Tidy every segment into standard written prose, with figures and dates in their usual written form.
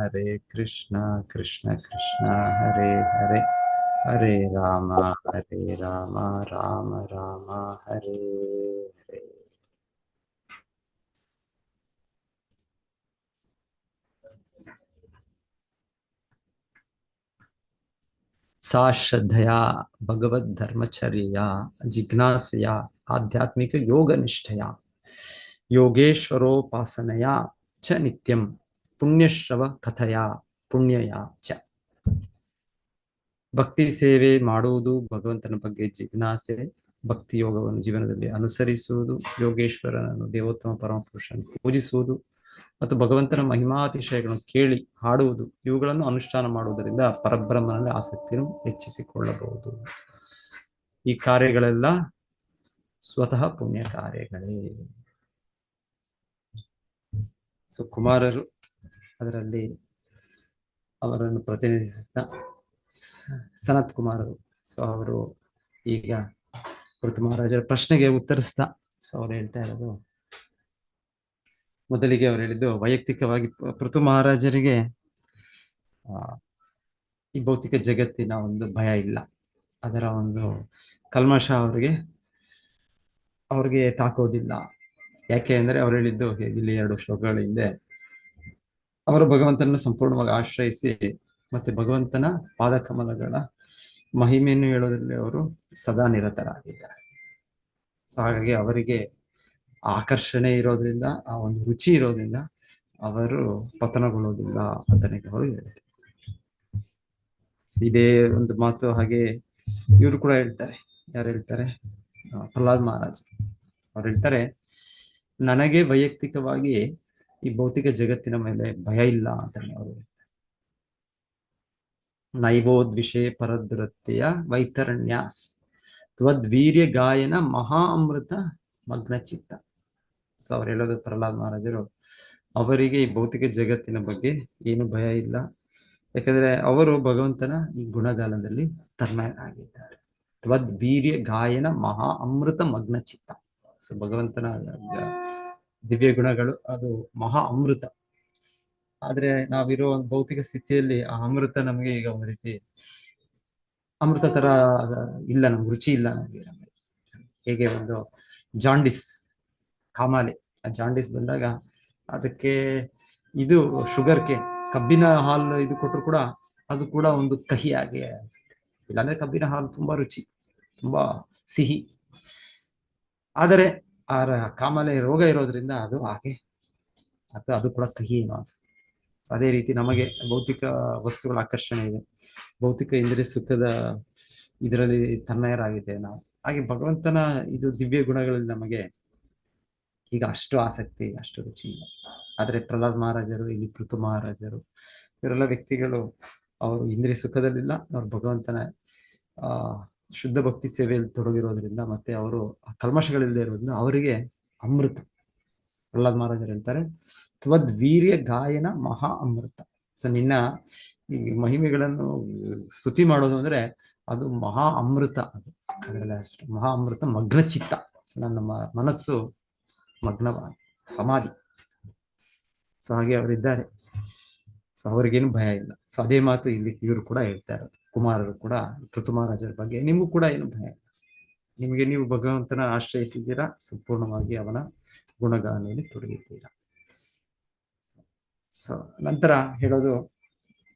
ಹರೇ ಕೃಷ್ಣ ಕೃಷ್ಣ ಕೃಷ್ಣ ಹರೇ ಹರೇ ಹರೇ ರಾಮ ರಾಮ ರಾಮ ಹರೇ ಹರೇ. सा श्रद्धया भगवद्धर्मचर्यया जिज्ञासया आध्यात्मिक योगनिष्ठया योगेश्वरोपासनया च नित्यं पुण्यश्रव कथया पुण्यया च. ಭಕ್ತಿ ಸೇವೆ ಮಾಡುವುದು, ಭಗವಂತನ ಬಗ್ಗೆ ಜಿಜ್ಞಾಸೆ, ಭಕ್ತಿ ಯೋಗವನ್ನು ಜೀವನದಲ್ಲಿ ಅನುಸರಿಸುವುದು, ಯೋಗೇಶ್ವರನನ್ನು ದೇವೋತ್ತಮ ಪರಮಪುರುಷನ ಪೂಜಿಸುವುದು ಮತ್ತು ಭಗವಂತನ ಮಹಿಮಾತಿಶಯಗಳನ್ನು ಕೇಳಿ ಹಾಡುವುದು, ಇವುಗಳನ್ನು ಅನುಷ್ಠಾನ ಮಾಡುವುದರಿಂದ ಪರಬ್ರಹ್ಮನಲ್ಲಿ ಆಸಕ್ತಿಯನ್ನು ಹೆಚ್ಚಿಸಿಕೊಳ್ಳಬಹುದು. ಈ ಕಾರ್ಯಗಳೆಲ್ಲ ಸ್ವತಃ ಪುಣ್ಯ ಕಾರ್ಯಗಳೇ. ಸೊ ಕುಮಾರರು ಅದರಲ್ಲಿ ಅವರನ್ನು ಪ್ರತಿನಿಧಿಸಿದ ಸನತ್ ಕುಮಾರರು. ಸೊ ಅವರು ಈಗ ಪೃಥು ಮಹಾರಾಜರ ಪ್ರಶ್ನೆಗೆ ಉತ್ತರಿಸ್ತಾ ಸೊ ಅವ್ರು ಹೇಳ್ತಾ ಇರೋದು, ಮೊದಲಿಗೆ ಅವ್ರು ಹೇಳಿದ್ದು ವೈಯಕ್ತಿಕವಾಗಿ ಪೃಥು ಮಹಾರಾಜರಿಗೆ ಈ ಭೌತಿಕ ಜಗತ್ತಿನ ಒಂದು ಭಯ ಇಲ್ಲ, ಅದರ ಒಂದು ಕಲ್ಮಶ ಅವ್ರಿಗೆ ತಾಕೋದಿಲ್ಲ. ಯಾಕೆ ಅಂದ್ರೆ ಅವ್ರು ಹೇಳಿದ್ದು ಇಲ್ಲಿ 2 ಶ್ಲೋಕಗಳ ಹಿಂದೆ, ಅವರು ಭಗವಂತನ ಸಂಪೂರ್ಣವಾಗಿ ಆಶ್ರಯಿಸಿ ಮತ್ತೆ ಭಗವಂತನ ಪಾದಕಮಲಗಳ ಮಹಿಮೆಯನ್ನು ಹೇಳೋದ್ರಲ್ಲಿ ಅವರು ಸದಾ ನಿರತರಾಗಿದ್ದಾರೆ. ಸೊ ಹಾಗಾಗಿ ಅವರಿಗೆ ಆಕರ್ಷಣೆ ಇರೋದ್ರಿಂದ, ಆ ಒಂದು ರುಚಿ ಇರೋದ್ರಿಂದ ಅವರು ಪತನಗೊಳ್ಳೋದಿಲ್ಲ ಅಂತನೇ ಅವರು ಹೇಳಿದ್ದಾರೆ. ಇದೇ ಒಂದು ಮಾತು ಹಾಗೆ ಇವರು ಕೂಡ ಹೇಳ್ತಾರೆ. ಯಾರು ಹೇಳ್ತಾರೆ? ಪ್ರಹ್ಲಾದ್ ಮಹಾರಾಜ್ ಅವ್ರು ಹೇಳ್ತಾರೆ, ನನಗೆ ವೈಯಕ್ತಿಕವಾಗಿ ಈ ಭೌತಿಕ ಜಗತ್ತಿನ ಮೇಲೆ ಭಯ ಇಲ್ಲ ಅಂತ ಅವರು ಹೇಳ್ತಾರೆ. ನೈವೋದ್ವಿಷೇ ಪರದುರತ್ತೆಯ ವೈತರಣ್ಯಾಸ್ ತ್ವದ್ವೀರ್ಯ ಗಾಯನ ಮಹಾ ಅಮೃತ ಮಗ್ನ ಚಿತ್ತ. ಸೊ ಅವ್ರು ಹೇಳೋದು, ಪ್ರಹ್ಲಾದ್ ಮಹಾರಾಜರು ಅವರಿಗೆ ಈ ಭೌತಿಕ ಜಗತ್ತಿನ ಬಗ್ಗೆ ಏನು ಭಯ ಇಲ್ಲ, ಯಾಕಂದ್ರೆ ಅವರು ಭಗವಂತನ ಈ ಗುಣಗಾನದಲ್ಲಿ ತನ್ಮಯರಾಗಿದ್ದಾರೆ. ತ್ವದ್ವೀರ್ಯ ಗಾಯನ ಮಹಾ ಅಮೃತ ಮಗ್ನ ಚಿತ್ತ. ಸೊ ಭಗವಂತನ ದಿವ್ಯ ಗುಣಗಳು ಅದು ಮಹಾ ಅಮೃತ. ಆದ್ರೆ ನಾವಿರೋ ಒಂದು ಭೌತಿಕ ಸ್ಥಿತಿಯಲ್ಲಿ ಆ ಅಮೃತ ನಮಗೆ ಈಗ ಒಂದು ರೀತಿ ಅಮೃತ ತರ ಇಲ್ಲ, ನಮ್ಗೆ ರುಚಿ ಇಲ್ಲ ನಮಗೆ. ಹೇಗೆ ಒಂದು ಜಾಂಡಿಸ್, ಕಾಮಾಲೆ, ಆ ಜಾಂಡಿಸ್ ಬಂದಾಗ ಅದಕ್ಕೆ ಇದು ಶುಗರ್ ಕೇನ್, ಕಬ್ಬಿನ ಹಾಲು ಇದು ಕೊಟ್ಟರು ಕೂಡ ಅದು ಕೂಡ ಒಂದು ಕಹಿ ಆಗಿ ಅನ್ಸುತ್ತೆ. ಇಲ್ಲಾಂದ್ರೆ ಕಬ್ಬಿನ ಹಾಲು ತುಂಬಾ ರುಚಿ, ತುಂಬಾ ಸಿಹಿ. ಆದರೆ ಆ ಕಾಮಾಲೆ ರೋಗ ಇರೋದ್ರಿಂದ ಅದು ಹಾಗೆ ಅದು ಕೂಡ ಕಹಿ ಏನೋ ಅನ್ಸುತ್ತೆ. ಅದೇ ರೀತಿ ನಮಗೆ ಭೌತಿಕ ವಸ್ತುಗಳ ಆಕರ್ಷಣೆ ಇದೆ, ಭೌತಿಕ ಇಂದ್ರಿಯ ಸುಖದ ಇದರಲ್ಲಿ ತನ್ಮಯರಾಗಿದೆ ನಾವು. ಹಾಗೆ ಭಗವಂತನ ಇದು ದಿವ್ಯ ಗುಣಗಳಲ್ಲಿ ನಮಗೆ ಈಗ ಅಷ್ಟು ಆಸಕ್ತಿ, ಅಷ್ಟು ರುಚಿ ಇಲ್ಲ. ಆದ್ರೆ ಪ್ರಹ್ಲಾದ್ ಮಹಾರಾಜರು, ಇಲ್ಲಿ ಪೃಥು ಮಹಾರಾಜರು, ಇವರೆಲ್ಲ ವ್ಯಕ್ತಿಗಳು ಅವರು ಇಂದ್ರಿಯ ಸುಖದಲ್ಲಿಲ್ಲ, ಅವ್ರು ಭಗವಂತನ ಶುದ್ಧ ಭಕ್ತಿ ಸೇವೆಯಲ್ಲಿ ತೊಡಗಿರೋದ್ರಿಂದ ಮತ್ತೆ ಅವರು ಕಲ್ಮಶಗಳಿಲ್ಲದೆ ಇರೋದ್ರಿಂದ ಅವರಿಗೆ ಅಮೃತ. ಪ್ರಹ್ಲಾದ್ ಮಹಾರಾಜರು ಹೇಳ್ತಾರೆ, ತ್ವದ್ವೀರ್ಯ ಗಾಯನ ಮಹಾ ಅಮೃತ. ಸೊ ನಿನ್ನ ಈ ಮಹಿಮೆಗಳನ್ನು ಸ್ತುತಿ ಮಾಡೋದು ಅಂದ್ರೆ ಅದು ಮಹಾ ಅಮೃತ. ಅದು ಅದರಲ್ಲಿ ಅಷ್ಟು ಮಹಾ ಅಮೃತ ಮಗ್ನ ಚಿತ್ತ. ಸೊ ನನ್ನ ಮನಸ್ಸು ಮಗ್ನವಾದ ಸಮಾಧಿ. ಸೊ ಹಾಗೆ ಅವರಿದ್ದಾರೆ. ಸೊ ಅವ್ರಿಗೇನು ಭಯ ಇಲ್ಲ. ಸೊ ಅದೇ ಮಾತು ಇಲ್ಲಿ ಇವರು ಕೂಡ ಹೇಳ್ತಾ ಇರೋದು, ಕುಮಾರರು ಕೂಡ ಪೃಥು ಮಹಾರಾಜರ ಬಗ್ಗೆ. ನಿಮಗೂ ಕೂಡ ಏನು ಭಯ ಇಲ್ಲ, ನಿಮಗೆ ನೀವು ಭಗವಂತನ ಆಶ್ರಯಿಸಿದ್ದೀರಾ, ಸಂಪೂರ್ಣವಾಗಿ ಅವನ ಗುಣಗಾನದಲ್ಲಿ ತೊಡಗಿದ್ದೀರಾ. ಸೊ ನಂತರ ಹೇಳೋದು,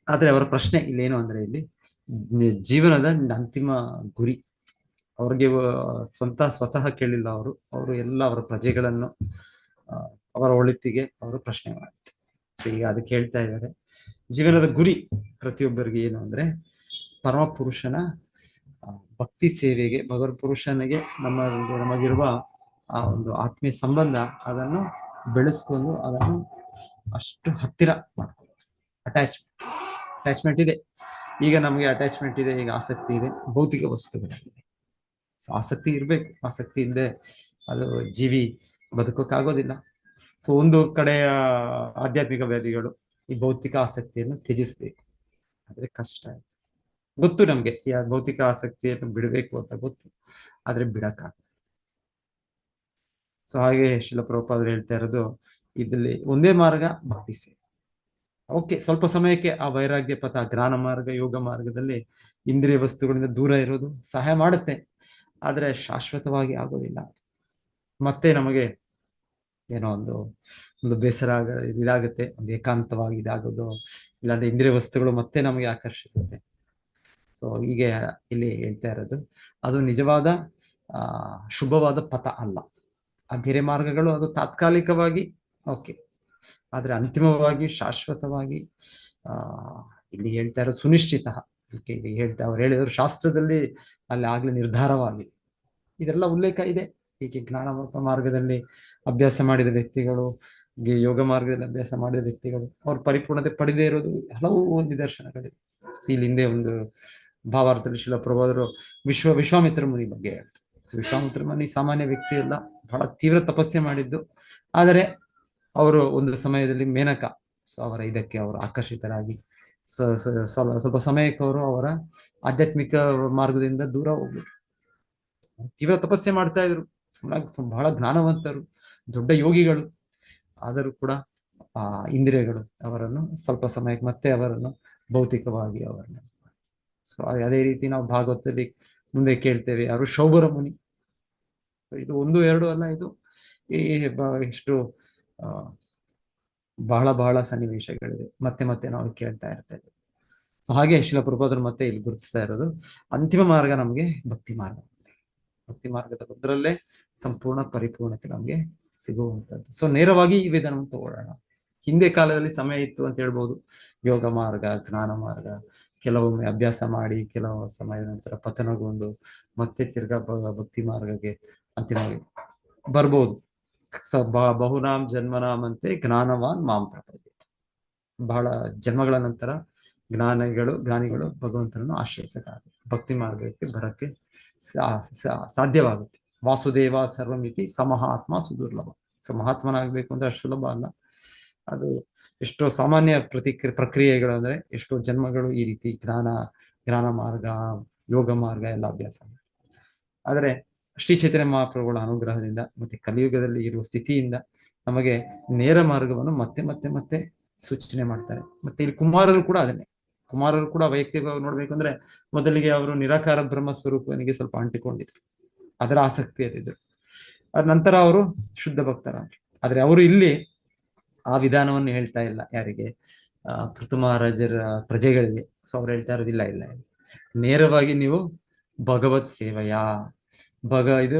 ಆದ್ರೆ ಅವರ ಪ್ರಶ್ನೆ ಇಲ್ಲೇನು ಅಂದ್ರೆ, ಇಲ್ಲಿ ಜೀವನದ ಅಂತಿಮ ಗುರಿ ಅವ್ರಿಗೆ ಸ್ವತಃ ಕೇಳಿಲ್ಲ. ಅವರು ಎಲ್ಲ ಅವರ ಪ್ರಜೆಗಳನ್ನು ಅವರ ಒಳಿತಿಗೆ ಅವರು ಪ್ರಶ್ನೆ ಮಾಡಿದ್ರು. ಸೊ ಈಗ ಅದಕ್ಕೆ ಹೇಳ್ತಾ ಇದ್ದಾರೆ, ಜೀವನದ ಗುರಿ ಪ್ರತಿಯೊಬ್ಬರಿಗೆ ಏನು ಅಂದ್ರೆ ಪರಮ ಪುರುಷನ ಭಕ್ತಿ ಸೇವೆಗೆ, ಭಗವತ್ ಪುರುಷನಿಗೆ ನಮಗಿರುವ ಆ ಒಂದು ಆತ್ಮೀಯ ಸಂಬಂಧ ಅದನ್ನು ಬೆಳೆಸ್ಕೊಂಡು ಅದನ್ನು ಅಷ್ಟು ಹತ್ತಿರ ಮಾಡ್ಕೊಳ್ಳೋದು. ಅಟ್ಯಾಚ್ಮೆಂಟ್ ಇದೆ. ಈಗ ನಮಗೆ ಅಟ್ಯಾಚ್ಮೆಂಟ್ ಇದೆ, ಈಗ ಆಸಕ್ತಿ ಇದೆ ಭೌತಿಕ ವಸ್ತುಗಳಾಗಿದೆ. ಸೊ ಆಸಕ್ತಿ ಇರ್ಬೇಕು, ಆಸಕ್ತಿ ಇಲ್ಲದೆ ಅದು ಜೀವಿ ಬದುಕೋಕ್ಕಾಗೋದಿಲ್ಲ. ಸೊ ಒಂದು ಕಡೆಯ ಆಧ್ಯಾತ್ಮಿಕ ವ್ಯಾಧಿಗಳು ಈ ಭೌತಿಕ ಆಸಕ್ತಿಯನ್ನು ತ್ಯಜಿಸ್ಬೇಕು, ಆದ್ರೆ ಕಷ್ಟ ಆಯ್ತು. ಗೊತ್ತು ನಮ್ಗೆ ಈ ಭೌತಿಕ ಆಸಕ್ತಿಯನ್ನು ಬಿಡಬೇಕು ಅಂತ ಗೊತ್ತು, ಆದ್ರೆ ಬಿಡಕ್ಕಾಗ. ಸೊ ಹಾಗೆ ಶ್ರೀಲ ಪ್ರಭುಪಾದರು ಹೇಳ್ತಾ ಇರೋದು, ಇದರಲ್ಲಿ ಒಂದೇ ಮಾರ್ಗ ಭಕ್ತಿ ಸೇವೆ. ಓಕೆ, ಸ್ವಲ್ಪ ಸಮಯಕ್ಕೆ ಆ ವೈರಾಗ್ಯ ಪಥ, ಜ್ಞಾನ ಮಾರ್ಗ, ಯೋಗ ಮಾರ್ಗದಲ್ಲಿ ಇಂದ್ರಿಯ ವಸ್ತುಗಳಿಂದ ದೂರ ಇರೋದು ಸಹಾಯ ಮಾಡುತ್ತೆ, ಆದ್ರೆ ಶಾಶ್ವತವಾಗಿ ಆಗೋದಿಲ್ಲ. ಮತ್ತೆ ನಮಗೆ ಏನೋ ಒಂದು ಬೇಸರ ಇದಾಗುತ್ತೆ, ಒಂದು ಏಕಾಂತವಾಗಿ ಇದಾಗೋದು, ಇಲ್ಲಾಂದ್ರೆ ಇಂದ್ರಿಯ ವಸ್ತುಗಳು ಮತ್ತೆ ನಮಗೆ ಆಕರ್ಷಿಸುತ್ತೆ. ಸೊ ಹೀಗೆ ಇಲ್ಲಿ ಹೇಳ್ತಾ ಇರೋದು ಅದು ನಿಜವಾದ ಶುಭವಾದ ಪಥ ಅಲ್ಲ. ಆ ಬೇರೆ ಮಾರ್ಗಗಳು ಅದು ತಾತ್ಕಾಲಿಕವಾಗಿ ಓಕೆ, ಆದ್ರೆ ಅಂತಿಮವಾಗಿ ಶಾಶ್ವತವಾಗಿ ಆ ಇಲ್ಲಿ ಹೇಳ್ತಾ ಇರೋದು ಸುನಿಶ್ಚಿತ. ಇಲ್ಲಿ ಅವ್ರು ಹೇಳಿದ್ರು ಶಾಸ್ತ್ರದಲ್ಲಿ ಅಲ್ಲಿ ಆಗ್ಲೇ ನಿರ್ಧಾರವಾಗಿದೆ, ಇದೆಲ್ಲ ಉಲ್ಲೇಖ ಇದೆ. ಹೀಗೆ ಜ್ಞಾನ ಮಾರ್ಗದಲ್ಲಿ ಅಭ್ಯಾಸ ಮಾಡಿದ ವ್ಯಕ್ತಿಗಳು, ಯೋಗ ಮಾರ್ಗದಲ್ಲಿ ಅಭ್ಯಾಸ ಮಾಡಿದ ವ್ಯಕ್ತಿಗಳು, ಅವ್ರ ಪರಿಪೂರ್ಣತೆ ಪಡೆದೇ ಇರೋದು ಹಲವು ನಿದರ್ಶನಗಳಿವೆ. ಇಲ್ಲಿ ಹಿಂದೆ ಒಂದು ಭಾವಾರ್ಥದಲ್ಲಿ ಶಿಲ ಪ್ರಭುದರು ವಿಶ್ವಾಮಿತ್ರ ಮುನಿ ಬಗ್ಗೆ ಹೇಳ್ತಾರೆ. ವಿಶ್ವಾಮಿತ್ರ ಮುನಿ ಸಾಮಾನ್ಯ ವ್ಯಕ್ತಿ ಅಲ್ಲ, ಬಹಳ ತೀವ್ರ ತಪಸ್ಸೆ ಮಾಡಿದ್ದು. ಆದರೆ ಅವರು ಒಂದು ಸಮಯದಲ್ಲಿ ಮೇನಕ ಅವರ ಇದಕ್ಕೆ ಅವರು ಆಕರ್ಷಿತರಾಗಿ ಸ್ವಲ್ಪ ಸಮಯಕ್ಕೆ ಅವರು ಅವರ ಆಧ್ಯಾತ್ಮಿಕ ಮಾರ್ಗದಿಂದ ದೂರ ಹೋಗ್ಬಿಟ್ರು. ತೀವ್ರ ತಪಸ್ಸೆ ಮಾಡ್ತಾ ಇದ್ರು, ಬಹಳ ಜ್ಞಾನವಂತರು, ದೊಡ್ಡ ಯೋಗಿಗಳು. ಆದರೂ ಕೂಡ ಆ ಇಂದ್ರಿಯಗಳು ಅವರನ್ನು ಸ್ವಲ್ಪ ಸಮಯಕ್ಕೆ ಮತ್ತೆ ಅವರನ್ನು ಭೌತಿಕವಾಗಿ ಅವರನ್ನು. ಸೊ ಅದೇ ರೀತಿ ನಾವು ಭಾಗವತದಲ್ಲಿ ಮುಂದೆ ಕೇಳ್ತೇವೆ, ಅವರು ಶೌಭರ ಮುನಿ. ಇದು ಒಂದು ಎರಡು ಅಲ್ಲ, ಇದು ಎಷ್ಟು ಬಹಳ ಸನ್ನಿವೇಶಗಳಿವೆ, ಮತ್ತೆ ಮತ್ತೆ ನಾವು ಕೇಳ್ತಾ ಇರ್ತೇವೆ. ಸೊ ಹಾಗೆ ಶಿಲ ಪ್ರಭುಪಾದರು ಮತ್ತೆ ಇಲ್ಲಿ ಗುರುತಿಸ್ತಾ ಇರೋದು ಅಂತಿಮ ಮಾರ್ಗ ನಮ್ಗೆ ಭಕ್ತಿ ಮಾರ್ಗ. ಭಕ್ತಿ ಮಾರ್ಗದ ಒಂದರಲ್ಲೇ ಸಂಪೂರ್ಣ ಪರಿಪೂರ್ಣತೆ ನಮ್ಗೆ ಸಿಗುವಂತದ್ದು. ಸೊ ನೇರವಾಗಿ ಈ ವಿಧಾನವನ್ನು ತಗೊಳ್ಳೋಣ. ಹಿಂದೆ ಕಾಲದಲ್ಲಿ ಸಮಯ ಇತ್ತು ಅಂತ ಹೇಳ್ಬೋದು, ಯೋಗ ಮಾರ್ಗ, ಜ್ಞಾನ ಮಾರ್ಗ, ಕೆಲವೊಮ್ಮೆ ಅಭ್ಯಾಸ ಮಾಡಿ ಕೆಲವು ಸಮಯದ ನಂತರ ಪತನಗೊಂಡು ಮತ್ತೆ ತಿರ್ಗಾ ಭಕ್ತಿ ಮಾರ್ಗಕ್ಕೆ ಅಂತಿಮವಾಗಿ ಬರ್ಬೋದು. ಬಹುನಾಮ್ ಜನ್ಮನಾಮಂತೆ ಜ್ಞಾನವಾನ್ ಮಾಂ ಪ್ರಪದ್ಯತೆ. ಬಹಳ ಜನ್ಮಗಳ ನಂತರ ಜ್ಞಾನಿಗಳು ಭಗವಂತನನ್ನು ಆಶ್ರಯಿಸಕ್ಕಾಗುತ್ತೆ, ಭಕ್ತಿ ಮಾರ್ಗಕ್ಕೆ ಬರಕ್ಕೆ ಸಾಧ್ಯವಾಗುತ್ತೆ. ವಾಸುದೇವ ಸರ್ವಮಿತಿ ಸಮಹಾತ್ಮ ಸುದುರ್ಲಭ. ಸೊ ಮಹಾತ್ಮನಾಗಬೇಕು ಅಂದ್ರೆ ಅಷ್ಟು ಸುಲಭ ಅಲ್ಲ, ಅದು ಎಷ್ಟೋ ಸಾಮಾನ್ಯ ಪ್ರಕ್ರಿಯೆಗಳು, ಅಂದ್ರೆ ಎಷ್ಟೋ ಜನ್ಮಗಳು ಈ ರೀತಿ ಜ್ಞಾನ ಮಾರ್ಗ, ಯೋಗ ಮಾರ್ಗ ಎಲ್ಲ ಅಭ್ಯಾಸ. ಆದರೆ ಶ್ರೀ ಚೈತನ್ಯ ಮಹಾಪ್ರಭುಗಳ ಅನುಗ್ರಹದಿಂದ ಮತ್ತೆ ಕಲಿಯುಗದಲ್ಲಿ ಇರುವ ಸ್ಥಿತಿಯಿಂದ ನಮಗೆ ನೇರ ಮಾರ್ಗವನ್ನು ಮತ್ತೆ ಮತ್ತೆ ಮತ್ತೆ ಸೂಚನೆ ಮಾಡ್ತಾರೆ. ಮತ್ತೆ ಇಲ್ಲಿ ಕುಮಾರರು ಕೂಡ ವೈಯಕ್ತಿಕವಾಗಿ ನೋಡ್ಬೇಕಂದ್ರೆ ಮೊದಲಿಗೆ ಅವರು ನಿರಾಕಾರ ಬ್ರಹ್ಮ ಸ್ವರೂಪನಿಗೆ ಸ್ವಲ್ಪ ಅಂಟಿಕೊಂಡಿದ್ರು, ಅದರ ಆಸಕ್ತಿಯಲ್ಲಿದ್ರು. ಅದ ನಂತರ ಅವರು ಶುದ್ಧ ಭಕ್ತರಾದ್ರು. ಆದ್ರೆ ಅವರು ಇಲ್ಲಿ ಆ ವಿಧಾನವನ್ನು ಹೇಳ್ತಾ ಇಲ್ಲ ಯಾರಿಗೆ, ಪೃಥು ಮಹಾರಾಜರ ಪ್ರಜೆಗಳಿಗೆ. ಸೊ ಅವ್ರು ಹೇಳ್ತಾ ಇರೋದಿಲ್ಲ, ಇಲ್ಲ ನೇರವಾಗಿ ನೀವು ಭಗವತ್ ಸೇವೆಯ ಇದು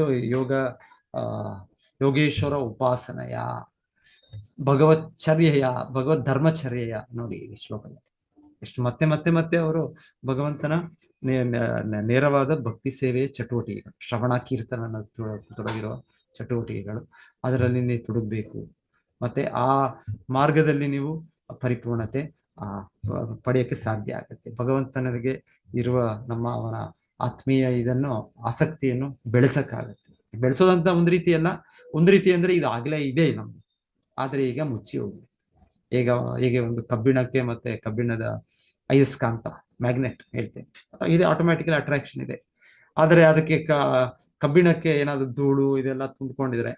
ಯೋಗೇಶ್ವರ ಉಪಾಸನೆಯ, ಭಗವತ್ ಧರ್ಮಚರ್ಯೆಯ. ನೋಡಿ ಈ ಶ್ಲೋಕದಲ್ಲಿ ಎಷ್ಟು ಮತ್ತೆ ಮತ್ತೆ ಮತ್ತೆ ಅವರು ಭಗವಂತನ ನೇರವಾದ ಭಕ್ತಿ ಸೇವೆಯ ಚಟುವಟಿಕೆಗಳು, ಶ್ರವಣ ಕೀರ್ತನ ತೊಡಗಿರುವ ಚಟುವಟಿಕೆಗಳು, ಅದರಲ್ಲಿ ನೀವು ತೊಡಗಬೇಕು. ಮತ್ತೆ ಆ ಮಾರ್ಗದಲ್ಲಿ ನೀವು ಪರಿಪೂರ್ಣತೆ ಪಡೆಯಕ್ಕೆ ಸಾಧ್ಯ ಆಗುತ್ತೆ. ಭಗವಂತನಿಗೆ ಇರುವ ಅವನ ಆತ್ಮೀಯ ಇದನ್ನು ಆಸಕ್ತಿಯನ್ನು ಬೆಳೆಸಕ್ಕಾಗತ್ತೆ. ಬೆಳೆಸೋದಂತ ಒಂದು ರೀತಿ ಅಂದ್ರೆ ಇದು ಆಗ್ಲೇ ಇದೆ ನಮ್ಗೆ, ಆದ್ರೆ ಈಗ ಮುಚ್ಚಿ ಹೋಗಿದೆ. ಹೇಗೆ ಒಂದು ಕಬ್ಬಿಣಕ್ಕೆ ಮತ್ತೆ ಕಬ್ಬಿಣದ ಅಯಸ್ಕಾಂತ ಮ್ಯಾಗ್ನೆಟ್ ಹೇಳ್ತೇನೆ, ಇದೆ ಆಟೋಮ್ಯಾಟಿಕಲಿ ಅಟ್ರಾಕ್ಷನ್ ಇದೆ. ಆದರೆ ಅದಕ್ಕೆ ಕಬ್ಬಿಣಕ್ಕೆ ಏನಾದ್ರು ಧೂಳು ಇದೆಲ್ಲ ತುಂಬಿಕೊಂಡಿದ್ರೆ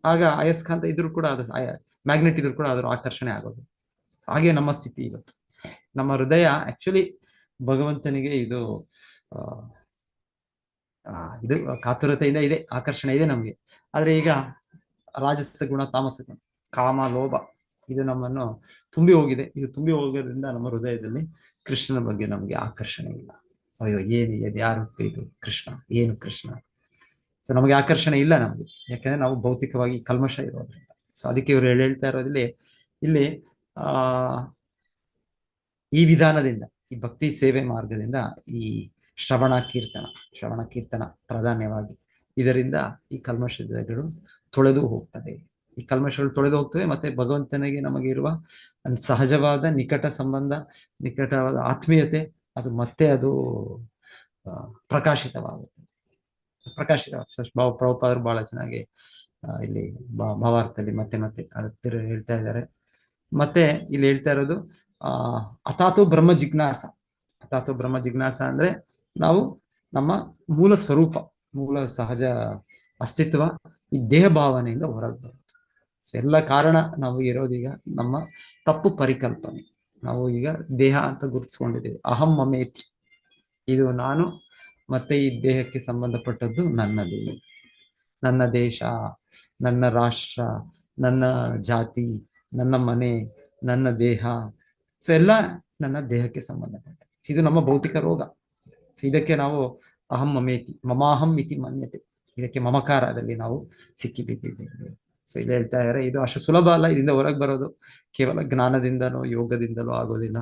ಆಗ ಅಯಸ್ಕಾಂತ ಇದ್ರೂ ಕೂಡ ಅದು ಮ್ಯಾಗ್ನೆಟ್ ಇದ್ರೂ ಕೂಡ ಅದ್ರ ಆಕರ್ಷಣೆ ಆಗೋದು. ಹಾಗೆ ನಮ್ಮ ಸ್ಥಿತಿ ಇವತ್ತು. ನಮ್ಮ ಹೃದಯ ಆಕ್ಚುಲಿ ಭಗವಂತನಿಗೆ ಇದು ಕಾತುರತೆಯಿಂದ ಇದೆ, ಆಕರ್ಷಣೆ ಇದೆ ನಮ್ಗೆ. ಆದ್ರೆ ಈಗ ರಾಜಸ ಗುಣ, ತಾಮಸ ಗುಣ, ಕಾಮ, ಲೋಭ ಇದು ನಮ್ಮನ್ನು ತುಂಬಿ ಹೋಗಿದೆ. ಇದು ತುಂಬಿ ಹೋಗೋದ್ರಿಂದ ನಮ್ಮ ಹೃದಯದಲ್ಲಿ ಕೃಷ್ಣನ ಬಗ್ಗೆ ನಮ್ಗೆ ಆಕರ್ಷಣೆ ಇಲ್ಲ. ಅಯ್ಯೋ ಏನು ಯಾರು ಇದು ಕೃಷ್ಣ, ಏನು ಕೃಷ್ಣ. ಸೊ ನಮಗೆ ಆಕರ್ಷಣೆ ಇಲ್ಲ ನಮ್ಗೆ, ಯಾಕಂದ್ರೆ ನಾವು ಭೌತಿಕವಾಗಿ ಕಲ್ಮಶ ಇರೋದ್ರಿಂದ. ಸೊ ಅದಕ್ಕೆ ಇವರು ಹೇಳ್ತಾ ಇರೋದ್ರಲ್ಲಿ ಇಲ್ಲಿ ಈ ವಿಧಾನದಿಂದ, ಈ ಭಕ್ತಿ ಸೇವೆ ಮಾರ್ಗದಿಂದ ಈ ಶ್ರವಣ ಕೀರ್ತನ ಪ್ರಾಧಾನ್ಯವಾಗಿ, ಇದರಿಂದ ಈ ಕಲ್ಮಶಗಳು ತೊಳೆದು ಹೋಗ್ತವೆ. ಈ ಕಲ್ಮಶಗಳು ತೊಳೆದು ಹೋಗ್ತವೆ. ಮತ್ತೆ ಭಗವಂತನಿಗೆ ನಮಗೆ ಇರುವ ಸಹಜವಾದ ನಿಕಟ ಸಂಬಂಧ, ನಿಕಟವಾದ ಆತ್ಮೀಯತೆ ಅದು ಮತ್ತೆ ಅದು ಪ್ರಕಾಶಿತವಾಗುತ್ತೆ. ಪ್ರಭುಪಾದರು ಬಹಳ ಚೆನ್ನಾಗಿ ಇಲ್ಲಿ ಭಾವಾರ್ಥದಲ್ಲಿ ಮತ್ತೆ ಮತ್ತೆ ಹೇಳ್ತಾ ಇದ್ದಾರೆ. ಮತ್ತೆ ಇಲ್ಲಿ ಹೇಳ್ತಾ ಇರೋದು ಅಥಾತು ಬ್ರಹ್ಮ ಜಿಜ್ಞಾಸ ಅಂದ್ರೆ ನಾವು ನಮ್ಮ ಮೂಲ ಸ್ವರೂಪ, ಮೂಲ ಸಹಜ ಅಸ್ತಿತ್ವ ಈ ದೇಹ ಭಾವನೆಯಿಂದ ಹೊರಗೆ ಬರುತ್ತೆ. ಎಲ್ಲ ಕಾರಣ ನಾವು ಇರೋದೀಗ ನಮ್ಮ ತಪ್ಪು ಪರಿಕಲ್ಪನೆ. ನಾವು ಈಗ ದೇಹ ಅಂತ ಗುರುತಿಸ್ಕೊಂಡಿದ್ದೀವಿ. ಅಹಂ ಮಮೇತಿ, ಇದು ನಾನು, ಮತ್ತೆ ಈ ದೇಹಕ್ಕೆ ಸಂಬಂಧಪಟ್ಟದ್ದು ನನ್ನದು, ನನ್ನ ದೇಶ, ನನ್ನ ರಾಷ್ಟ್ರ, ನನ್ನ ಜಾತಿ, ನನ್ನ ಮನೆ, ನನ್ನ ದೇಹ. ಸೊ ಎಲ್ಲ ನನ್ನ ದೇಹಕ್ಕೆ ಸಂಬಂಧಪಟ್ಟ. ಇದು ನಮ್ಮ ಭೌತಿಕ ರೋಗ. ಸೊ ಇದಕ್ಕೆ ನಾವು ಅಹಂ ಮಮೇತಿ, ಮಮಾಹಂ ಇತಿ ಮನ್ಯತೆ, ಇದಕ್ಕೆ ಮಮಕಾರದಲ್ಲಿ ನಾವು ಸಿಕ್ಕಿಬಿದ್ದಿದ್ದೇವೆ. ಸೊ ಇಲ್ಲಿ ಹೇಳ್ತಾ ಇದ್ದಾರೆ, ಇದು ಅಷ್ಟು ಸುಲಭ ಅಲ್ಲ. ಇದರಿಂದ ಹೊರಗೆ ಬರೋದು ಕೇವಲ ಜ್ಞಾನದಿಂದನೋ ಯೋಗದಿಂದಲೋ ಆಗೋದಿಲ್ಲ.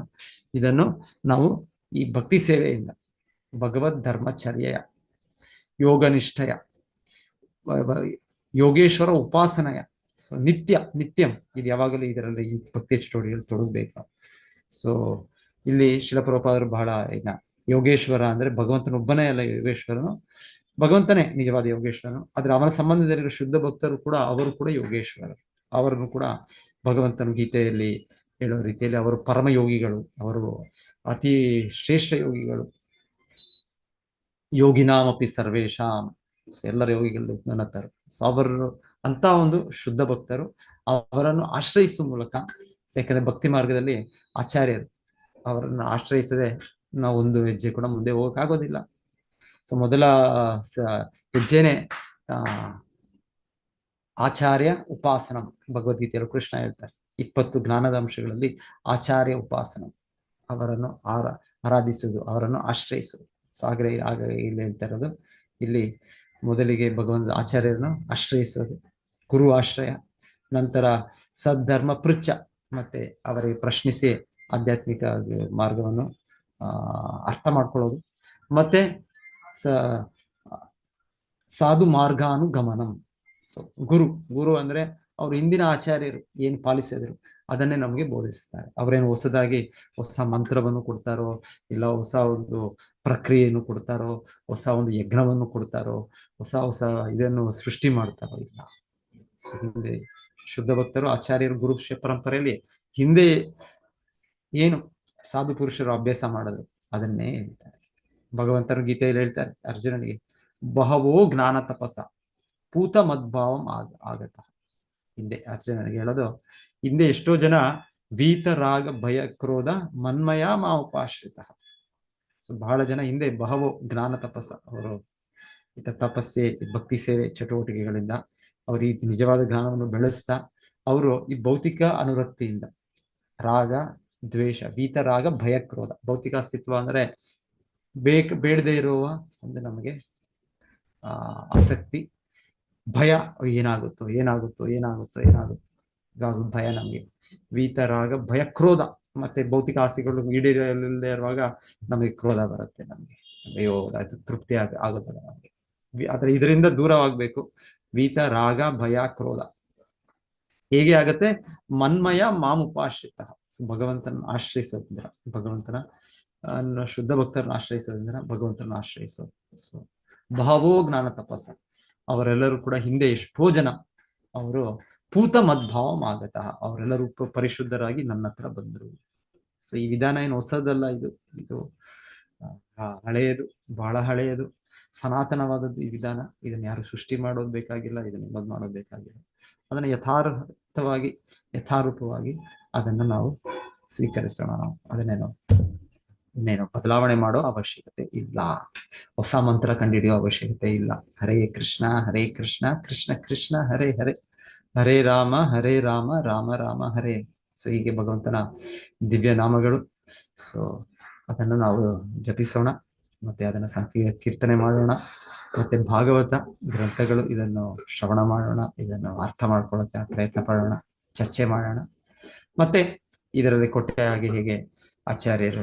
ಇದನ್ನು ನಾವು ಈ ಭಕ್ತಿ ಸೇವೆಯಿಂದ, ಭಗವದ್ ಧರ್ಮಚರ್ಯೆಯ, ಯೋಗನಿಷ್ಠೆಯ, ಯೋಗೇಶ್ವರ ಉಪಾಸನೆಯ, ಸೊ ನಿತ್ಯಂ ಇದು ಯಾವಾಗಲೂ ಇದರಲ್ಲಿ ಈ ಭಕ್ತಿ ಚಟುವಟಿಕೆಯಲ್ಲಿ ತೊಡಗಬೇಕು. ಸೊ ಇಲ್ಲಿ ಶಿಲಪ್ರಭುಪಾದರು ಬಹಳ ಯೋಗೇಶ್ವರ ಅಂದ್ರೆ ಭಗವಂತನೊಬ್ಬನೇ ಅಲ್ಲ ಯೋಗೇಶ್ವರನು, ಭಗವಂತನೇ ನಿಜವಾದ ಯೋಗೇಶ್ವರನು. ಆದ್ರೆ ಅವನ ಸಂಬಂಧದಲ್ಲಿರುವ ಶುದ್ಧ ಭಕ್ತರು ಕೂಡ, ಅವರು ಕೂಡ ಯೋಗೇಶ್ವರರು. ಅವರನ್ನು ಕೂಡ ಭಗವಂತನ ಗೀತೆಯಲ್ಲಿ ಹೇಳೋ ರೀತಿಯಲ್ಲಿ ಅವರು ಪರಮ ಯೋಗಿಗಳು, ಅವರು ಅತಿ ಶ್ರೇಷ್ಠ ಯೋಗಿಗಳು. ಯೋಗಿನಾಮಪಿ ಸರ್ವೇಶಾಂ, ಎಲ್ಲರ ಯೋಗಿಗಳು ನನ್ನತರು. ಸೊ ಅವರು ಅಂತ ಒಂದು ಶುದ್ಧ ಭಕ್ತರು, ಅವರನ್ನು ಆಶ್ರಯಿಸುವ ಮೂಲಕ, ಯಾಕಂದ್ರೆ ಭಕ್ತಿ ಮಾರ್ಗದಲ್ಲಿ ಆಚಾರ್ಯರು, ಅವರನ್ನು ಆಶ್ರಯಿಸದೆ ನಾವು ಒಂದು ಹೆಜ್ಜೆ ಕೂಡ ಮುಂದೆ ಹೋಗಕ್ಕಾಗೋದಿಲ್ಲ. ಸೊ ಮೊದಲ ಹೆಜ್ಜೆನೆ ಆಚಾರ್ಯ ಉಪಾಸನ. ಭಗವದ್ಗೀತೆಯಲ್ಲಿ ಕೃಷ್ಣ ಹೇಳ್ತಾರೆ 20 ಜ್ಞಾನದ ಅಂಶಗಳಲ್ಲಿ ಆಚಾರ್ಯ ಉಪಾಸನ, ಅವರನ್ನು ಆರಾಧಿಸುವುದು, ಅವರನ್ನು ಆಶ್ರಯಿಸುವುದು. ಸೊ ಆಗ ಇಲ್ಲಿ ಹೇಳ್ತಾ ಇರೋದು, ಇಲ್ಲಿ ಮೊದಲಿಗೆ ಭಗವಂತ ಆಚಾರ್ಯರನ್ನು ಆಶ್ರಯಿಸೋದು, ಗುರು ಆಶ್ರಯ, ನಂತರ ಸದ್ಧರ್ಮ ಪೃಚ್ಛ, ಮತ್ತೆ ಅವರಿಗೆ ಪ್ರಶ್ನಿಸಿ ಆಧ್ಯಾತ್ಮಿಕ ಮಾರ್ಗವನ್ನು ಅರ್ಥ ಮಾಡ್ಕೊಳ್ಳೋದು, ಮತ್ತೆ ಸಾಧು ಮಾರ್ಗಾನುಗಮನಂ. ಸೊ ಗುರು ಅಂದ್ರೆ ಅವ್ರು ಹಿಂದಿನ ಆಚಾರ್ಯರು ಏನ್ ಪಾಲಿಸಿದ್ರು ಅದನ್ನೇ ನಮಗೆ ಬೋಧಿಸ್ತಾರೆ. ಅವರೇನು ಹೊಸ ಮಂತ್ರವನ್ನು ಕೊಡ್ತಾರೋ, ಇಲ್ಲ ಹೊಸ ಒಂದು ಪ್ರಕ್ರಿಯೆಯನ್ನು ಕೊಡ್ತಾರೋ, ಹೊಸ ಒಂದು ಯಜ್ಞವನ್ನು ಕೊಡ್ತಾರೋ, ಹೊಸ ಇದನ್ನು ಸೃಷ್ಟಿ ಮಾಡ್ತಾರೋ ಇಲ್ಲ. ಸೊ ಹಿಂದೆ ಶುದ್ಧ ಭಕ್ತರು, ಆಚಾರ್ಯರು, ಗುರು ಶಿಷ್ಯ ಪರಂಪರೆಯಲ್ಲಿ ಹಿಂದೆ ಏನು ಸಾಧು ಪುರುಷರು ಅಭ್ಯಾಸ ಮಾಡೋದು ಅದನ್ನೇ ಹೇಳ್ತಾರೆ. ಭಗವಂತರು ಗೀತೆಯಲ್ಲಿ ಹೇಳ್ತಾರೆ ಅರ್ಜುನನಿಗೆ, ಬಹವೋ ಜ್ಞಾನ ತಪಸ ಪೂತ ಮದ್ಭಾವಂ ಆಗತ. ಹಿಂದೆ ಅರ್ಜುನನಿಗೆ ಹೇಳೋದು, ಹಿಂದೆ ಎಷ್ಟೋ ಜನ ವೀತರಾಗ ಭಯ ಕ್ರೋಧ ಮನ್ಮಯ ಮಾ ಉಪಾಶ್ರಿತ. ಸೊ ಬಹಳ ಜನ ಹಿಂದೆ ಬಹವೋ ಜ್ಞಾನ ತಪಸ್ಸ, ಅವರು ತಪಸ್ಸೆ, ಭಕ್ತಿ ಸೇವೆ ಚಟುವಟಿಕೆಗಳಿಂದ ಅವರು ಈ ನಿಜವಾದ ಜ್ಞಾನವನ್ನು ಬೆಳೆಸ್ತಾ, ಅವರು ಈ ಭೌತಿಕ ಅನುರಕ್ತಿಯಿಂದ ರಾಗ ದ್ವೇಷ, ವೀತರಾಗ ಭಯ ಕ್ರೋಧ, ಭೌತಿಕ ಅಸ್ತಿತ್ವ ಅಂದ್ರೆ ಬೇಡದೇ ಇರುವ ಒಂದು ನಮಗೆ ಆಸಕ್ತಿ, ಭಯ, ಏನಾಗುತ್ತೋ ಭಯ ನಮಗೆ, ವೀತರಾಗ ಭಯ ಕ್ರೋಧ, ಮತ್ತೆ ಭೌತಿಕ ಆಸೆಗಳು ಈಡೇರಲಿಲ್ಲದೆ ಇರುವಾಗ ನಮಗೆ ಕ್ರೋಧ ಬರುತ್ತೆ. ನಮಗೆ ಅಯ್ಯೋ ಅದು ತೃಪ್ತಿ ಆಗುತ್ತಲ್ಲ ನಮಗೆ. ಆದ್ರೆ ಇದರಿಂದ ದೂರವಾಗಬೇಕು. ವೀತರಾಗ ಭಯ ಕ್ರೋಧ ಹೇಗೆ ಆಗತ್ತೆ? ಮನ್ಮಯ ಮಾಮುಪಾಶ್ರಿತ, ಭಗವಂತನ ಆಶ್ರಯಿಸೋದ್ರಿಂದ, ಭಗವಂತನ ಶುದ್ಧ ಭಕ್ತರನ್ನ ಆಶ್ರಯಿಸೋದ್ರಿಂದ ಭಗವಂತನ ಆಶ್ರಯಿಸೋದು. ಸೊ ಬಹವೋ ಜ್ಞಾನ ತಪಸ್ಸ, ಅವರೆಲ್ಲರೂ ಕೂಡ ಹಿಂದೆ ಎಷ್ಟೋ ಜನ ಅವರು ಪೂತ ಮದ್ಭಾವಂ ಆಗತಃ, ಅವರೆಲ್ಲರೂ ಪರಿಶುದ್ಧರಾಗಿ ನನ್ನ ಹತ್ರ ಬಂದರು. ಸೊ ಈ ವಿಧಾನ ಏನು ಹೊಸದಲ್ಲ, ಇದು ಹಳೆಯದು, ಬಹಳ ಹಳೆಯದು, ಸನಾತನವಾದದ್ದು ಈ ವಿಧಾನ. ಇದನ್ನ ಯಾರು ಸೃಷ್ಟಿ ಮಾಡೋದು ಬೇಕಾಗಿಲ್ಲ, ಇದನ್ನ ಮಾಡೋದು ಬೇಕಾಗಿಲ್ಲ. ಅದನ್ನ ಯಥಾರೂಪವಾಗಿ ಅದನ್ನು ನಾವು ಸ್ವೀಕರಿಸೋಣ. ನಾವು ಇನ್ನೇನು ಬದಲಾವಣೆ ಮಾಡೋ ಅವಶ್ಯಕತೆ ಇಲ್ಲ, ಹೊಸ ಮಂತ್ರ ಕಂಡುಹಿಡಿಯೋ ಅವಶ್ಯಕತೆ ಇಲ್ಲ. ಹರೇ ಕೃಷ್ಣ ಕೃಷ್ಣ ಕೃಷ್ಣ ಹರೇ ಹರೇ, ಹರೇ ರಾಮ ರಾಮ ರಾಮ ಹರೇ. ಸೊ ಹೀಗೆ ಭಗವಂತನ ದಿವ್ಯ ನಾಮಗಳು. ಸೊ ಅದನ್ನು ನಾವು ಜಪಿಸೋಣ, ಮತ್ತೆ ಅದನ್ನ ಕೀರ್ತನೆ ಮಾಡೋಣ, ಮತ್ತೆ ಭಾಗವತ ಗ್ರಂಥಗಳು ಇದನ್ನು ಶ್ರವಣ ಮಾಡೋಣ, ಇದನ್ನು ಅರ್ಥ ಮಾಡ್ಕೊಳ್ಳೋಕೆ ಪ್ರಯತ್ನ ಪಡೋಣ, ಚರ್ಚೆ ಮಾಡೋಣ. ಮತ್ತೆ ಇದರಲ್ಲಿ ಕೊಟ್ಟೆಯಾಗಿ ಹೇಗೆ ಆಚಾರ್ಯರು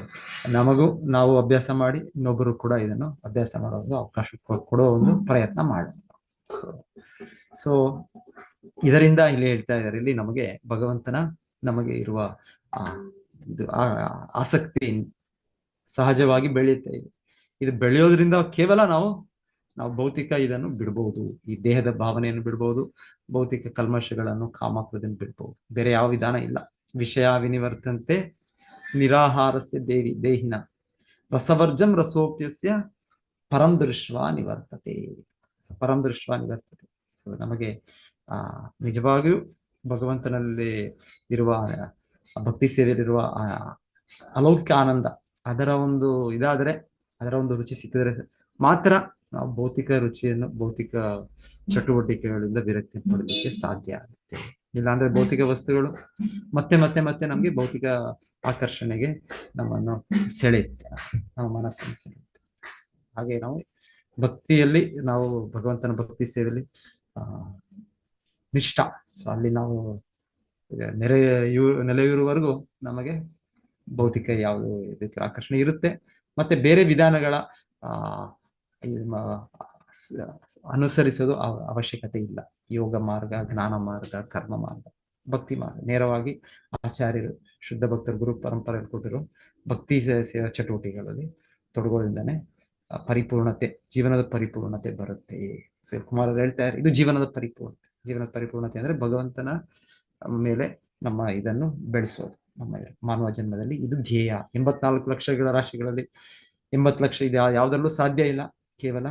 ನಮಗೂ ನಾವು ಅಭ್ಯಾಸ ಮಾಡಿ ಇನ್ನೊಬ್ಬರು ಕೂಡ ಇದನ್ನು ಅಭ್ಯಾಸ ಮಾಡೋದು ಅವಕಾಶ ಕೊಡೋ ಒಂದು ಪ್ರಯತ್ನ ಮಾಡೋಣ. ಸೊ ಇದರಿಂದ ಇಲ್ಲಿ ಹೇಳ್ತಾ ಇದ್ದಾರೆ, ಇಲ್ಲಿ ನಮಗೆ ಭಗವಂತನ ನಮಗೆ ಇರುವ ಆಸಕ್ತಿ ಸಹಜವಾಗಿ ಬೆಳೆಯುತ್ತೆ. ಇದು ಬೆಳೆಯೋದ್ರಿಂದ ಕೇವಲ ನಾವು ಭೌತಿಕ ಇದನ್ನು ಬಿಡ್ಬಹುದು, ಈ ದೇಹದ ಭಾವನೆಯನ್ನು ಬಿಡ್ಬಹುದು, ಭೌತಿಕ ಕಲ್ಮಶಗಳನ್ನು ಕಾಮಕ್ರೋಧವನ್ನು ಬಿಡ್ಬಹುದು. ಬೇರೆ ಯಾವ ವಿಧಾನ ಇಲ್ಲ. ವಿಷಯ ವಿನಿವರ್ತಂತೆ ನಿರಾಹಾರಸ್ಯ ದೇಹಿನ ರಸವರ್ಜಂ ರಸೋಪ್ಯಸ್ಯ ಪರಂ ದೃಶ್ವಾ ನಿವರ್ತತೆ. ಸೊ ನಮಗೆ ನಿಜವಾಗಿಯೂ ಭಗವಂತನಲ್ಲಿ ಇರುವ ಭಕ್ತಿ ಸೇವೆಯಲ್ಲಿರುವ ಅಲೌಕಿಕ ಆನಂದ ಅದರ ಒಂದು ಇದಾದರೆ, ಅದರ ಒಂದು ರುಚಿ ಸಿಕ್ಕಿದ್ರೆ ಮಾತ್ರ ನಾವು ಭೌತಿಕ ರುಚಿಯನ್ನು, ಭೌತಿಕ ಚಟುವಟಿಕೆಗಳಿಂದ ವಿರಕ್ತಿ ಪಡಲಿಕ್ಕೆ ಸಾಧ್ಯ ಆಗುತ್ತೆ. ಇಲ್ಲಾಂದ್ರೆ ಭೌತಿಕ ವಸ್ತುಗಳು ಮತ್ತೆ ಮತ್ತೆ ಮತ್ತೆ ನಮ್ಗೆ ಭೌತಿಕ ಆಕರ್ಷಣೆಗೆ ನಮ್ಮನ್ನು ಸೆಳೆಯುತ್ತೆ, ನಮ್ಮ ಮನಸ್ಸನ್ನು ಸೆಳೆಯುತ್ತೆ. ಹಾಗೆ ನಾವು ಭಕ್ತಿಯಲ್ಲಿ, ನಾವು ಭಗವಂತನ ಭಕ್ತಿ ಸೇವೆಯಲ್ಲಿ ನಿಷ್ಠ, ಸೊ ಅಲ್ಲಿ ನಾವು ನೆಲೆಯೂರುವವರೆಗೂ ನಮಗೆ ಭೌತಿಕ ಯಾವುದು ಇದಕ್ಕೆ ಆಕರ್ಷಣೆ ಇರುತ್ತೆ. ಮತ್ತೆ ಬೇರೆ ವಿಧಾನಗಳ ಅನುಸರಿಸೋದು ಅವಶ್ಯಕತೆ ಇಲ್ಲ. ಯೋಗ ಮಾರ್ಗ, ಜ್ಞಾನ ಮಾರ್ಗ, ಕರ್ಮ ಮಾರ್ಗ, ಭಕ್ತಿ ಮಾರ್ಗ, ನೇರವಾಗಿ ಆಚಾರ್ಯರು, ಶುದ್ಧ ಭಕ್ತರು, ಗುರು ಪರಂಪರೆಯಲ್ಲಿ ಕೊಟ್ಟಿರೋ ಭಕ್ತಿ ಸೇವಾ ಚಟುವಟಿಕೆಗಳಲ್ಲಿ ತೊಡಗೋದ್ರಿಂದಾನೆ ಪರಿಪೂರ್ಣತೆ, ಜೀವನದ ಪರಿಪೂರ್ಣತೆ ಬರುತ್ತೆ. ಕುಮಾರರು ಹೇಳ್ತಾರೆ, ಇದು ಜೀವನದ ಪರಿಪೂರ್ಣತೆ. ಜೀವನದ ಪರಿಪೂರ್ಣತೆ ಅಂದ್ರೆ ಭಗವಂತನ ಮೇಲೆ ನಮ್ಮ ಇದನ್ನು ಬೆಳೆಸೋದು. ನಮ್ಮ ಮಾನವ ಜನ್ಮದಲ್ಲಿ ಇದು ಧ್ಯೇಯ. 84 ಲಕ್ಷಗಳ ರಾಶಿಗಳಲ್ಲಿ 80 ಲಕ್ಷ ಇದು ಯಾವ್ದ್ರಲ್ಲೂ ಸಾಧ್ಯ ಇಲ್ಲ. ಕೇವಲ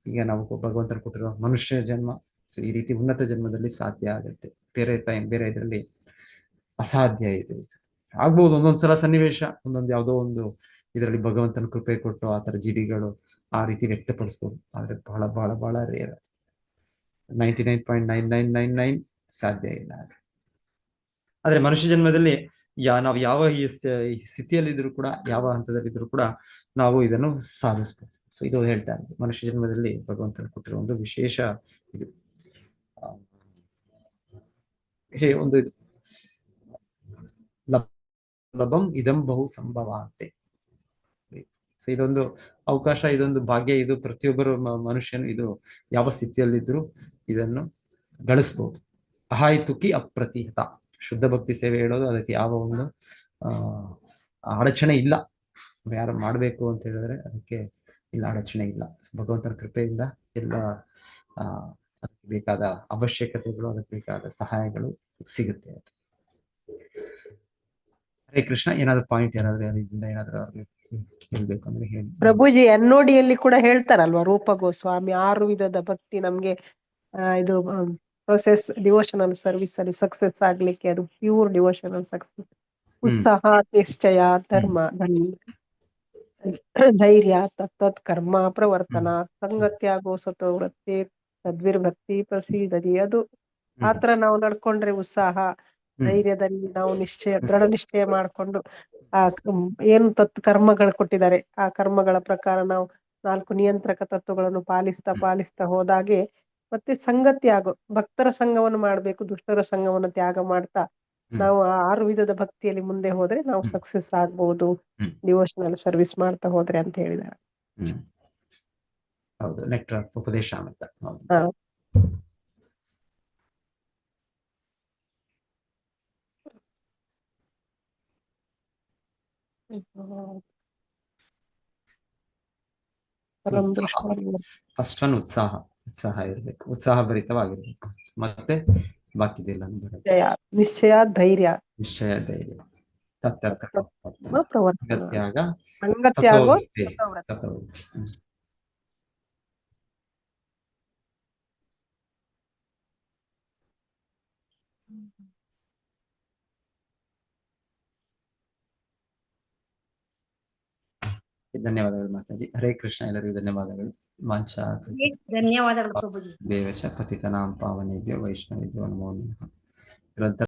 ಈಗ ನಾವು ಭಗವಂತನ ಕೊಟ್ಟಿರೋ ಮನುಷ್ಯ ಜನ್ಮ, ಸೊ ಈ ರೀತಿ ಉನ್ನತ ಜನ್ಮದಲ್ಲಿ ಸಾಧ್ಯ ಆಗುತ್ತೆ. ಬೇರೆ ಇದರಲ್ಲಿ ಅಸಾಧ್ಯ ಇದೆ. ಆಗ್ಬಹುದು ಒಂದೊಂದ್ಸಲ ಸನ್ನಿವೇಶ, ಯಾವುದೋ ಒಂದು ಇದರಲ್ಲಿ ಭಗವಂತನ ಕೃಪೆ ಕೊಟ್ಟು ಆ ತರ ಜೀವಿಗಳು ಆ ರೀತಿ ವ್ಯಕ್ತಪಡಿಸ್ಬೋದು. ಆದ್ರೆ ಬಹಳ ಬಹಳ ಬಹಳ ರೇರ್. 99.9999 ಸಾಧ್ಯ ಇಲ್ಲ. ಆದ್ರೆ ಮನುಷ್ಯ ಜನ್ಮದಲ್ಲಿ ನಾವು ಯಾವ ಸ್ಥಿತಿಯಲ್ಲಿದ್ರು ಕೂಡ, ಯಾವ ಹಂತದಲ್ಲಿದ್ರು ಕೂಡ ನಾವು ಇದನ್ನು ಸಾಧಿಸ್ಬೋದು. ಸೊ ಇದು ಹೇಳ್ತಾ ಇರೋದು ಮನುಷ್ಯ ಜನ್ಮದಲ್ಲಿ ಭಗವಂತನ ಕೊಟ್ಟಿರೋ ಒಂದು ವಿಶೇಷ ಇದು ಒಂದು ಲಭಂ ಇದಂ ಬಹು ಸಂಭವ ಅಂತೆ. ಸೊ ಇದೊಂದು ಅವಕಾಶ, ಇದೊಂದು ಭಾಗ್ಯ, ಇದು ಪ್ರತಿಯೊಬ್ಬರು ಮನುಷ್ಯನು ಇದು ಯಾವ ಸ್ಥಿತಿಯಲ್ಲಿದ್ರು ಇದನ್ನು ಗಳಿಸ್ಬೋದು. ಅಹಾಯ್ತುಕಿ ಅಪ್ರತಿಹತ. ಶುದ್ಧ ಭಕ್ತಿ ಸೇವೆ ಹೇಳೋದು ಅದಕ್ಕೆ ಯಾವ ಒಂದು ಅಡಚಣೆ ಇಲ್ಲ. ಯಾರು ಮಾಡಬೇಕು ಅಂತ ಹೇಳಿದ್ರೆ ಅದಕ್ಕೆ ಇಲ್ಲ, ಅಡಚಣೆ ಇಲ್ಲ. ಭಗವಂತನ ಕೃಪೆಯಿಂದ ಎಲ್ಲ ಅದಕ್ಕೆ ಬೇಕಾದ ಅವಶ್ಯಕತೆಗಳು, ಅದಕ್ಕೆ ಬೇಕಾದ ಸಹಾಯಗಳು ಸಿಗುತ್ತೆ. ಹರೇ ಕೃಷ್ಣ. ಏನಾದ್ರು ಪಾಯಿಂಟ್ ಯಾರಾದ್ರೂ ಏನಾದ್ರು ಹೇಳ್ಬೇಕು ಅಂದ್ರೆ ಹೇಳಿ. ಪ್ರಭುಜಿ ಎನ್ನೋಡಿಯಲ್ಲಿ ಕೂಡ ಹೇಳ್ತಾರಲ್ವಾ ರೂಪ ಗೋಸ್ವಾಮಿ, 6 ವಿಧದ ಭಕ್ತಿ ನಮ್ಗೆ ಇದು ಪ್ರೊಸೆಸ್ ಡಿವೋಷನಲ್ ಸರ್ವಿಸ್ ಅಲ್ಲಿ ಸಕ್ಸಸ್ ಆಗ್ಲಿಕ್ಕೆ, ಅದು ಪ್ಯೂರ್ ಡಿವೋಷನಲ್ ಸಕ್ಸಸ್. ಉತ್ಸಾಹ, ನಿಶ್ಚಯ, ಧರ್ಮ, ಧೈರ್ಯ, ತತ್ತತ್ ಕರ್ಮ ಪ್ರವರ್ತನ, ಸಂಗತ್ಯಾಗೋ ಸತೋ ವೃತ್ತಿ, ತದ್ವಿರ್ಭಕ್ತಿ ಪ್ರಸೀದದಿ. ಅದು ಆತರ ನಾವು ನಡ್ಕೊಂಡ್ರೆ ಉತ್ಸಾಹ, ಧೈರ್ಯದಲ್ಲಿ ನಾವು ದೃಢ ನಿಶ್ಚಯ ಮಾಡ್ಕೊಂಡು ಏನು ಕರ್ಮಗಳು ಕೊಟ್ಟಿದ್ದಾರೆ ಆ ಕರ್ಮಗಳ ಪ್ರಕಾರ ನಾವು 4 ನಿಯಂತ್ರಕ ತತ್ವಗಳನ್ನು ಪಾಲಿಸ್ತಾ ಹೋದಾಗೆ, ಮತ್ತೆ ಸಂಗತ್ಯಾಗೋ, ಭಕ್ತರ ಸಂಘವನ್ನು ಮಾಡ್ಬೇಕು, ದುಷ್ಟರ ಸಂಘವನ್ನು ತ್ಯಾಗ ಮಾಡ್ತಾ ನಾವು ಆ 6 ವಿಧದ ಭಕ್ತಿಯಲ್ಲಿ ಮುಂದೆ ಹೋದ್ರೆ ನಾವು ಸಕ್ಸಸ್ ಆಗ್ಬಹುದು, ಡಿವೋಷನಲ್ ಸರ್ವಿಸ್ ಮಾಡ್ತಾ ಹೋದ್ರೆ ಅಂತ ಹೇಳಿದ್ದಾರೆ. ಹೌದು, ನೆಕ್ಟರ್ ಉಪದೇಶ ಅಂತ. ಫಸ್ಟ್ ಒನ್ ಉತ್ಸಾಹ ಇರ್ಬೇಕು, ಉತ್ಸಾಹ ಭರಿತವಾಗಿರ್ಬೇಕು. ಮತ್ತೆ ಬಾಕಿದೆಲ್ಲ ನಿಶ್ಚಯ, ಧೈರ್ಯ, ಸಂಗತ್ಯಾಗ, ಧನ್ಯವಾದಗಳು ಮಾತಾಜಿ. ಹರೇ ಕೃಷ್ಣ. ಎಲ್ಲರಿಗೂ ಧನ್ಯವಾದಗಳು. ಧನ್ಯವಾದಗಳು ಪ್ರಭುಜಿ. ದೇವಚ ಪತಿತನಾಂ ಪಾವನೇಭ್ಯೋ ವೈಷ್ಣವೇಭ್ಯೋ ನಮೋ ನಮಃ.